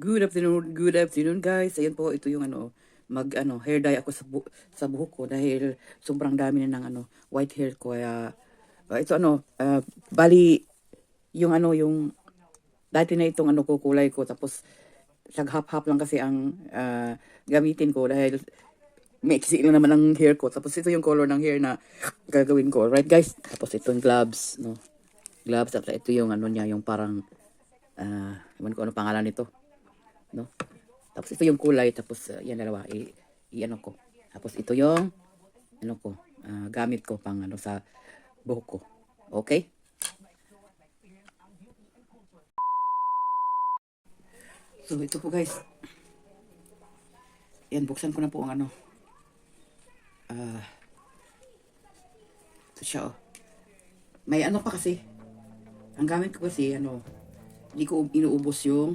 Good afternoon guys. Ayan po, ito yung hair dye ako sa buhok ko dahil sobrang dami na ng white hair ko. Kaya ito bali yung dati na itong kukulay ko, tapos saghap-hap lang kasi ang gamitin ko dahil maiksi lang naman ang hair ko. Tapos ito yung color ng hair na gagawin ko. Right guys? Tapos ito yung gloves, no. Gloves, tapos ito yung niya, yung parang iwan ko ano pangalan nito, no. Tapos ito yung kulay, tapos yan dalawa ko. Tapos ito yung gamit ko pang sa buhok ko. Okay? So ito po guys. Yan, buksan ko na po ang ito siya, oh. May pa kasi. Ang gamit ko kasi hindi ko inuubos yung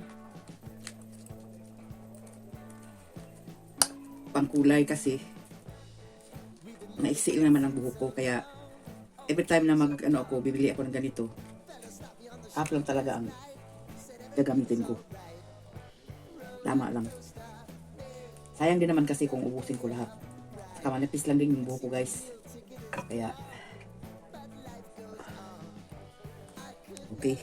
pangkulay kasi naiksi lang naman ang buhok ko, kaya every time na bibili ako ng ganito, half lang talaga ang gagamitin ko. Tama lang. Sayang din naman kasi kung ubusin ko lahat. Saka manipis lang din yung buhok ko guys. Kaya okay.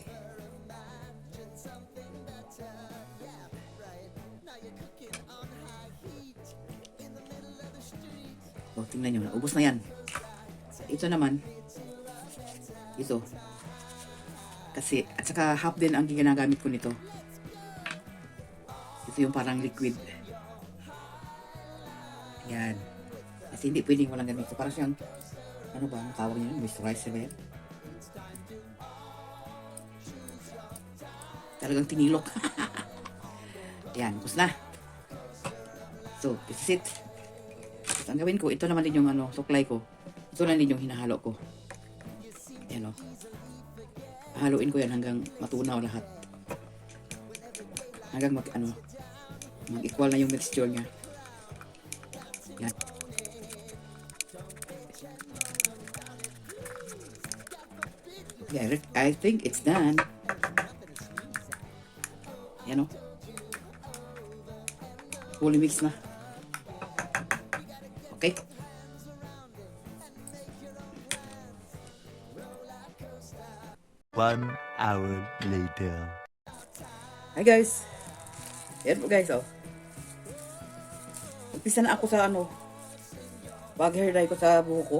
O, tingnan nyo, ubos na yan. Ito naman, ito. Kasi, at saka half din ang ginagamit ko nito. Ito yung parang liquid. Yan. Kasi hindi pwedeng walang ganito. Parang siyang, ano ba ang tawag niya? Moisturizer ba yan? Talagang tinilok. Yan, ubos na. So, this is it. Ang gawin ko, ito naman din yung suklay ko. Ito na din yung hinahalo ko. Ayan o. Haluin ko yan hanggang matunaw lahat. Hanggang mag-equal na yung mixture niya. Yan. Yeah, I think it's done. Yan o. Fully mix na. Okay. One hour later. Hi guys. Yan po guys, oh. Umpisa na ako sa bag hair dye ko sa buhok ko.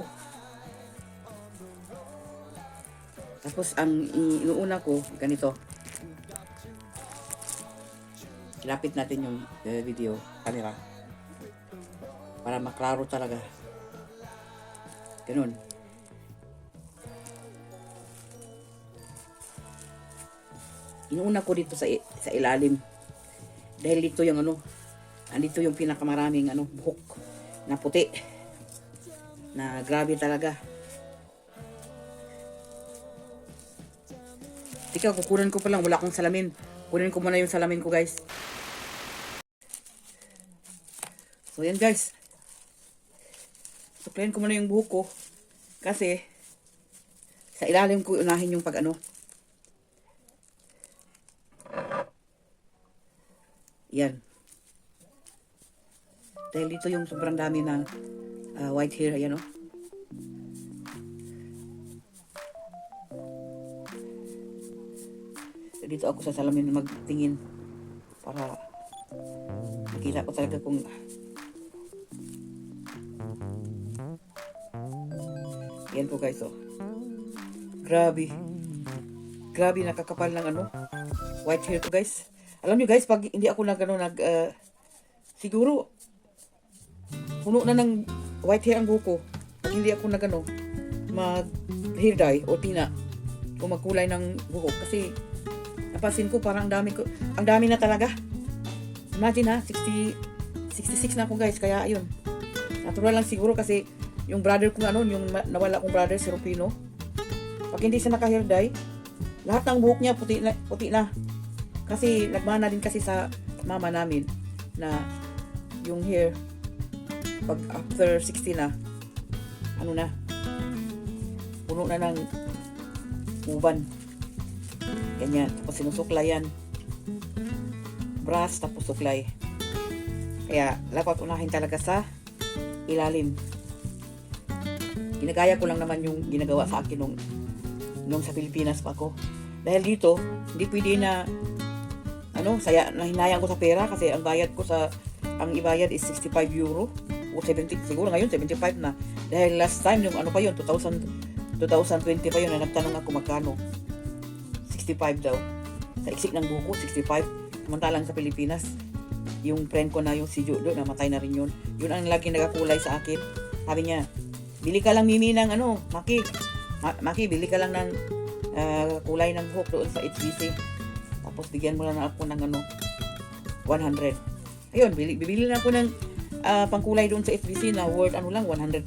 Tapos ang inuuna ko ganito. Ilapit natin yung video camera para maklaro talaga. Ganun. Inuuna ko dito sa ilalim. Dahil dito yung andito yung pinakamaraming buhok na puti. Na grabe talaga. Tika, kukunan ko pa lang. Wala akong salamin. Kunin ko muna yung salamin ko guys. So yan guys. Suklayin ko muna yung buhok ko. Kasi sa ilalim ko unahin yung yan. Dahil dito yung sobrang dami ng white hair. Ayan o. Dito ako sa salamin magtingin para makita ko talaga kung yan po guys, oh. Grabe nakakapal ng white hair ko guys. Alam nyo guys, pag hindi ako siguro puno na ng white hair ang buhok ko. Pag hindi ako mag hair dye o tina o magkulay ng buhok, kasi napansin ko parang ang dami na talaga. Imagine ha, 66 na ako guys, kaya ayun. Natural lang siguro kasi yung brother ko yung nawala kong brother si Rufino. Pag hindi siya naka-hair dye, lahat ng buhok niya puti na. Kasi nagmana din kasi sa mama namin na yung hair pag after 60 na puno na ng uban. Ganyan. Tapos sinusuklayan. brass tapos suklay. Kaya dapat unahin talaga sa ilalim. Ginagaya ko lang naman yung ginagawa sa akin nung sa Pilipinas pa ako. Dahil dito, hindi pwede na hinayang ko sa pera kasi ang ibayad is 65 euro o 70, siguro ngayon 75 na. Dahil last time yung 2020 pa yun na nagtanong ako magkano. 65 daw. Sa iksik ng buko, 65. Samantalang sa Pilipinas, yung friend ko na yung si Judo, namatay na rin yun. Yun ang lagi nagakulay sa akin. Sabi niya, bili ka lang Mimi ng Maki. Maki, bili ka lang ng kulay ng buhok doon sa HBC. Tapos bigyan mo lang ako ng 100. Ayun, bibili na ako ng pangkulay doon sa HBC na worth 149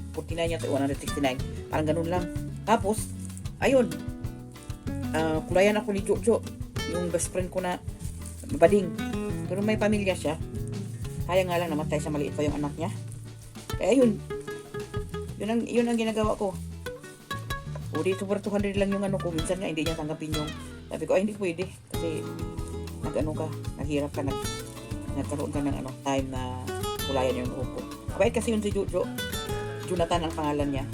yata, 169. Parang ganun lang. Tapos, ayun, kulayan ako ni Jojo, yung best friend ko na bading. Pero may pamilya siya. Kaya nga lang namatay siya, maliit pa yung anak niya. Kaya ayun, yun ang ginagawa ko. O dito for 200 lang yung ko. Minsan nga hindi niya tanggapin yung, sabi ko, ay hindi pwede. Kasi naghirap ka, nagkaroon ka ng time na kulayan yung buhok ko. Mabait kasi yun si Jojo. Jonathan ang pangalan niya.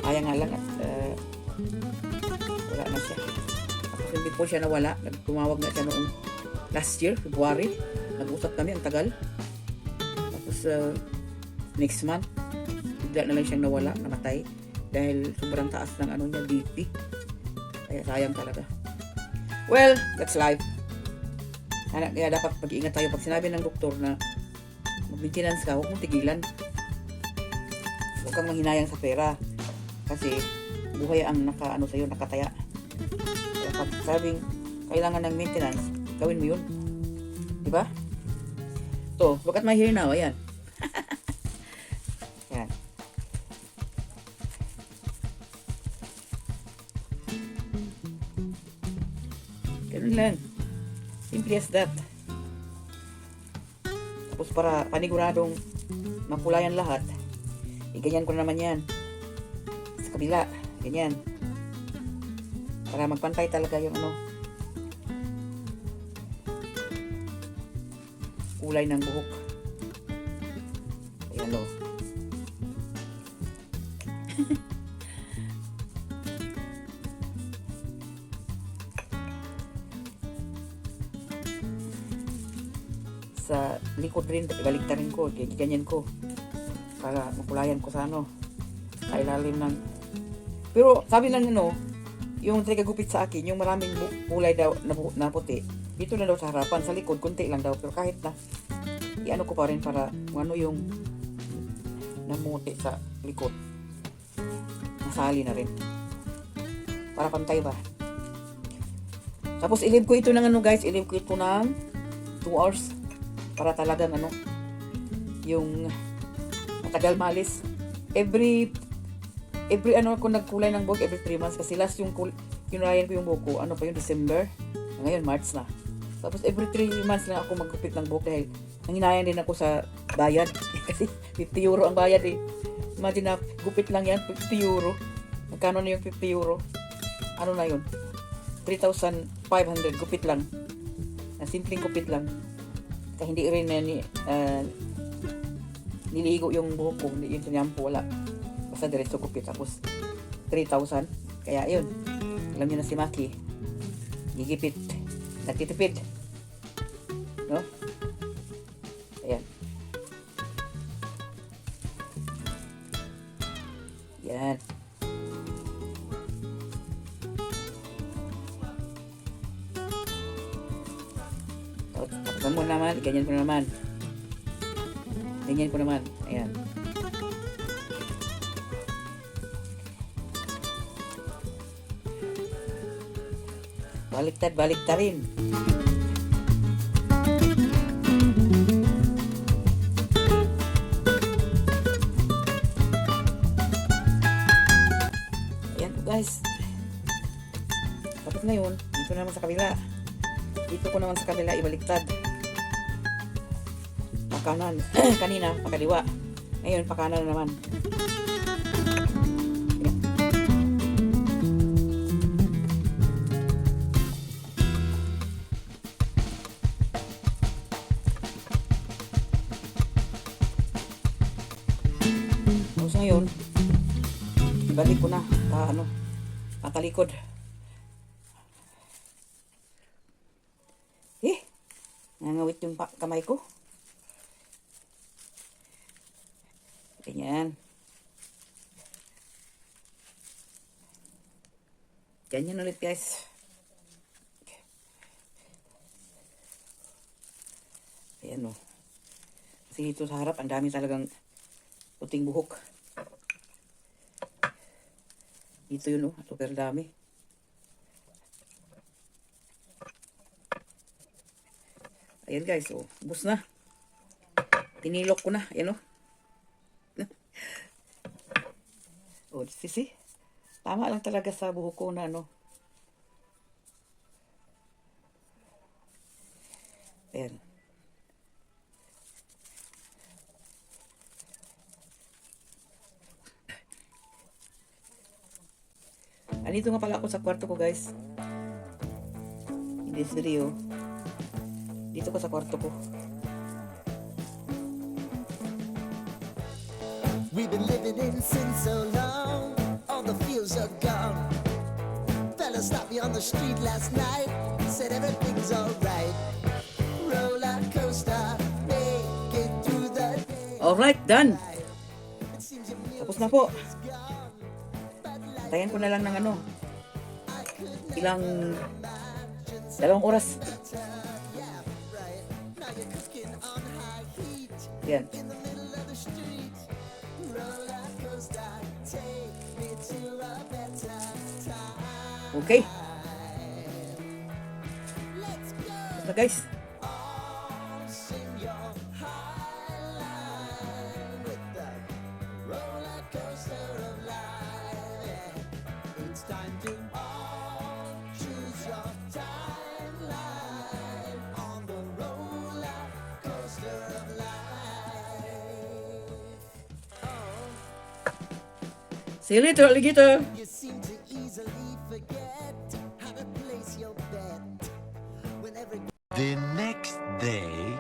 Kaya nga lang at wala na siya. Tapos hindi po siya nawala. Tumawag na siya noong last year, February. Nag-usap kami, ang tagal. Tapos next month, bigla na lang siyang nawala, namatay. Dahil sobrang taas ng niya, BP. Kaya sayang talaga. Well, that's life. Kaya dapat mag-iingat tayo. Pag sinabi ng doktor na mag-maintenance ka, huwag mong tigilan. Huwag kang manghinayang sa pera. Kasi buhay ang nakataya. Kaya pag sabing kailangan ng maintenance, gawin mo yun. Diba? So, look at my hair now. Ayan. Ayan. Ganun lang. Simple as that. Tapos para paniguradong mapulayan lahat, ganyan ko na naman yan. Sa kabila, ganyan. Para magpantay talaga yung kulay ng buhok. Ayan o. Sa likod rin, baliktarin ko, ganyan ko. Para makulayan ko sa sa ilalim ng. Pero sabi lang yung tagagupit sa akin, yung maraming kulay daw na puti, dito na daw sa harapan, sa likod konti lang daw, pero kahit na ko pa rin para yung namuti sa likod, masali na rin para pantay ba. Tapos ilib ko ito ng guys, ilib ko ito ng 2 hours para talagang yung matagal malis. Every ako nagkulay ng buhok every 3 months kasi last yung kinulayan ko yung buhok ko pa yung December, ngayon March na. Tapos every 3 months lang ako maggupit ng buhok dahil nanginayan din ako sa bayad kasi 50 euro ang bayad eh. Imagine na gupit lang yan, 50 euro. Magkano na yung 50 euro? Na yun? 3,500 gupit lang. Na simpleng gupit lang. Kaya hindi rin niligo yung buhok ko, hindi yung sinampo, wala. Basta diretso gupit. Tapos 3,000. Kaya yun, alam niyo na si Maki, gigipit, nagtitipid, no? Ayan. Yan. Tapos mo naman, ganyan ko naman. Ganyan ko naman. Ayan. Baliktarin. Ayan po guys. Tapos na yun. Dito naman sa kabila. Dito ko naman sa kabila ibaliktad. Pakanan. Kanina, pakaliwa. Ngayon, pakanan na naman. Ibalik ko na. Patalikod. Nangawit yung kamay ko. Ganyan. Ganyan ulit guys. Ayan o. Kasi dito sa harap, ang dami talagang puting buhok. Dito yun o. Super dami. Ayan guys, oh, ubos na. Tinilok ko na, ayan oh. Oh, sisi. Tama lang talaga sa buhok ko na ano. Ayan. Andito nga pala ako sa kwarto ko guys. In this video. Dito ko sa kwarto ko. We've been living in sin so long, all the feels are gone. Fella stopped me on the street last night, said everything's alright. Roller coaster, make it through the day. Alright, done. It seems your meal Tapos na po. is gone, but like Tayan ko na lang ng ano. I could Ilang imagine. 2 oras. Yeah, right. Now you're cooking on high heat Yan. in the middle of the street. Roller coaster, take me to a better time. Okay. Let's go. Tapos na guys. All sing your highline with the roller coaster of life. Yeah. It's time to all choose your timeline on the roller coaster of life. Oh, See you later, alligator. you seem to easily forget how to place your bet when every The next day.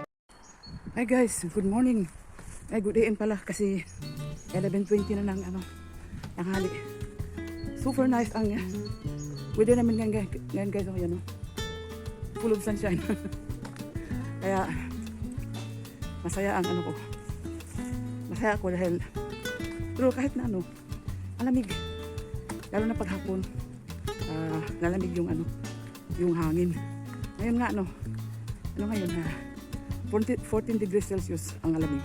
Hi guys, good morning. Ay, good AM pala kasi 11:20 na ng tanghali. Super nice ang weather namin ngayon guys. Oh, yan, oh. Full of sunshine. Kaya masaya ang ko. Masaya ako dahil pero kahit na ang lamig. Lalo na paghapon. Lalamig yung yung hangin. Ngayon nga ngayon 14 degrees Celsius ang alamig.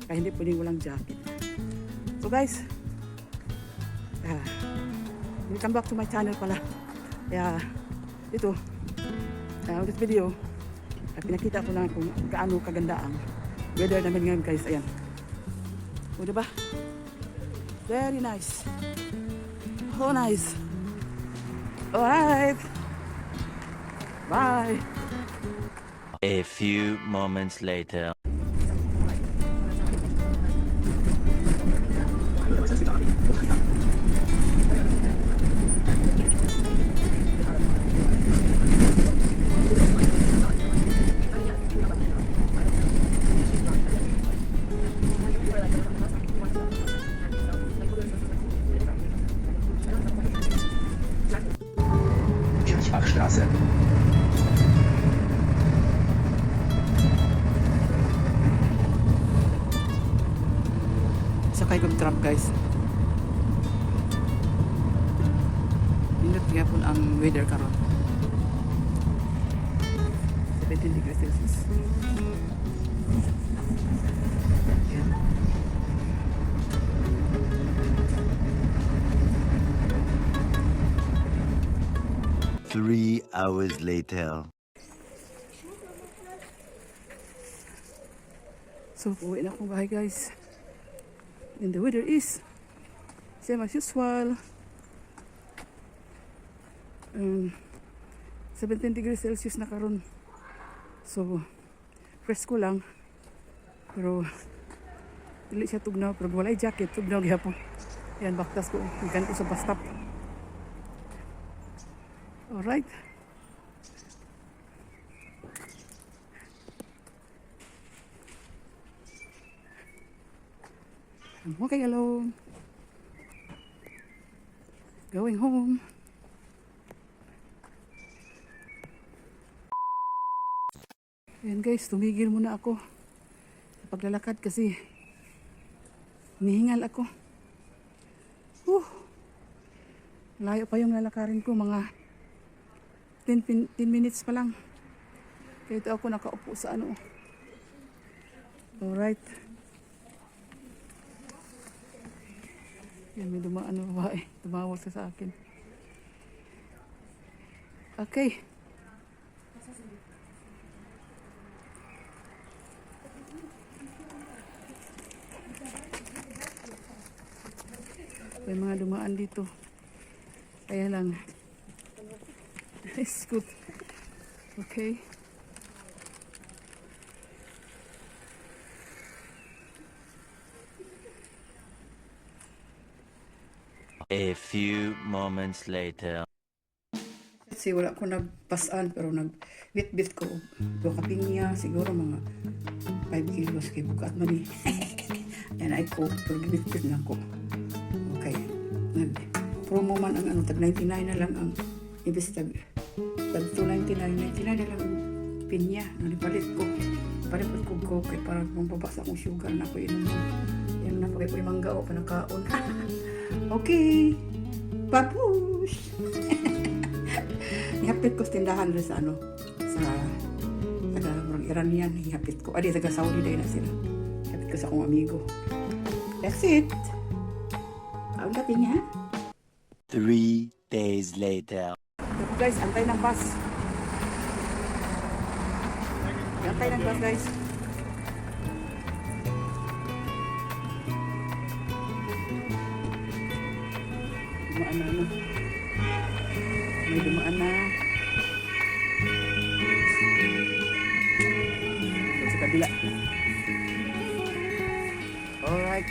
Kaya hindi pwedeng walang jacket. So guys, welcome back to my channel pala. Kaya ito, this video, pinakita ko lang kung gaano kaganda ang weather namin ngayon guys. Ayan. O diba? Very nice. Oh nice. Alright. Bye. A few moments later. Kirchbachstraße. Sakay kong tram guys. Nindot nga po ang weather karon. 17 degrees Celsius. Ayan. Three hours later. So, uwi na akong bahay guys. And the weather is same as usual. 17 degrees Celsius na karon. So, fresco lang. Pero, dili siya tugnaw. Pero walay jacket. Tugnaw gihapon. Yan, baktas ko. Ikan ko sa bus stop. Alright. I'm walking alone. Going home. Ayan guys, tumigil muna ako sa paglalakad kasi hinihingal ako. Layo pa yung lalakarin ko, mga 10 minutes pa lang. Kaya ito ako nakaupo sa ano. Alright. Yan, may dumaan na babae. Tumawag siya sa akin. Okay. May mga dumaan dito. Kaya lang. It's good. Okay. A few moments later. Kasi wala ko nagpasaan pero nagbit-bit ko. Do kapinya siguro mga 5 kilos kay bukat man ni. Yan ay ko pero gibit-bit na ko. Okay. Nag-promo man ang ano tag 99 na lang ang ibis tag 299 99 na lang ang pinya na nipalit ko. Palit ko coke kay para kung babasa akong sugar na ko inom. Yan na pagay ko yung manggao panakaon. Okay. Papush. Ihapit ko sa tindahan rin sa ano, sa taga Iranian, ihapit ko. Adi, taga Saudi day na sila. Ihapit ko sa akong amigo. That's it. Ang dating niya. 3 days later. So, guys, antay ng bus. Antay ng bus, guys. Dumaan na, ano. May dumaan na. Sa kabila. Alright.